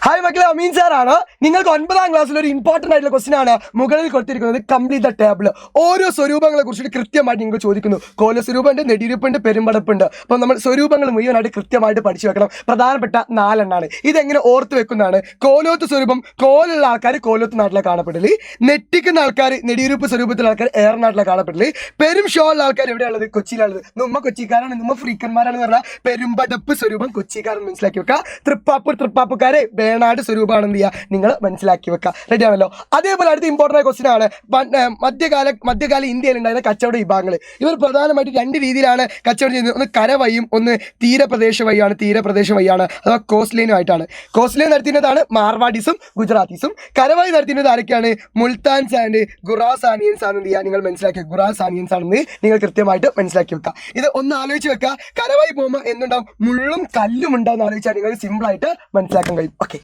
Hi മക്കളെ, അമീൻ സാറാണ്. നിങ്ങൾക്ക് 9ാം ക്ലാസ്സിൽ ഒരു ഇമ്പോർട്ടന്റ് ആയിട്ടുള്ള ക്വസ്റ്റൻ ആണ് മുകളിൽ കൊടുത്തിരിക്കുന്നത്. Complete the table. ഓരോ സ്വരൂപങ്ങളെ കുറിച്ചിട്ട് കൃത്യമായിട്ട് നിങ്ങൾ ചോദിക്കുന്നു. കോലസ്വരൂപമുണ്ട്, നെടിയിരുപ്പുണ്ട്, പെരുമ്പടപ്പുണ്ട്. അപ്പം നമ്മൾ സ്വരൂപങ്ങൾ മുഴുവനായിട്ട് കൃത്യമായിട്ട് പഠിച്ചു വെക്കണം. പ്രധാനപ്പെട്ട 4 എണ്ണാണ്. ഇതെങ്ങനെ ഓർത്ത് വെക്കുന്നതാണ്? കോലോത്ത് സ്വരൂപം കോലുള്ള ആൾക്കാർ കോലോത്ത് നാട്ടിലെ കാണപ്പെടല്, നെറ്റിക്കുന്ന ആൾക്കാർ നെടിയിരുപ്പ് സ്വരൂപത്തിലുള്ള ആൾക്കാർ ഏറനാട്ടിലെ കാണപ്പെടല്, പെരും ഷോ ഉള്ള ആൾക്കാർ എവിടെയുള്ളത്? കൊച്ചിയിലുള്ളത്. നമ്മ കൊച്ചിക്കാരാണ്, നമ്മ ഫ്രീക്കന്മാരാണെന്ന് പറഞ്ഞാൽ പെരുമ്പടപ്പ് സ്വരൂപം കൊച്ചിക്കാരൻ മനസ്സിലാക്കി വെക്കുക. തൃപ്പാപ്പുകാരെ വേണാട് സ്വരൂപമാണ് എന്ത് ചെയ്യുക നിങ്ങൾ മനസ്സിലാക്കി വെക്കുക. റെഡി ആണല്ലോ? അതേപോലെ അടുത്ത ഇമ്പോർട്ടൻ്റ് ക്വസ്റ്റൻ ആണ് മധ്യകാല ഇന്ത്യയിൽ ഉണ്ടായിരുന്ന കച്ചവട വിഭാഗങ്ങൾ. ഇവർ പ്രധാനമായിട്ട് 2 രീതിയിലാണ് കച്ചവടം ചെയ്യുന്നത്. ഒന്ന് കരവഴിയും, ഒന്ന് തീരപ്രദേശ വഴിയാണ് അഥവാ കോസ്റ്റ് ലൈനും ആയിട്ടാണ്. കോസ്റ്റ് ലൈൻ നടത്തുന്നതാണ് മാർവാഡീസും ഗുജറാത്തീസും. കരവഴി നടത്തുന്നത് ആരൊക്കെയാണ്? മുൾത്താൻസ് ആൻഡ് ഖുറാസാനിയൻസ് ആണ്. എന്ത് ചെയ്യുക നിങ്ങൾ മനസ്സിലാക്കി ഖുറാസാനിയൻസ് ആണെന്ന് നിങ്ങൾ കൃത്യമായിട്ട് മനസ്സിലാക്കി വെക്കുക. ഇത് ഒന്ന് ആലോചിച്ച് വെക്കുക. കരവഴി പോകുമ്പോൾ എന്തുണ്ടാവും? മുള്ളും കല്ലും ഉണ്ടാവും. ആലോചിച്ചാൽ നിങ്ങൾ സിമ്പിൾ ആയിട്ട് മനസ്സിലാക്കാൻ കഴിയും. ഓക്കെ.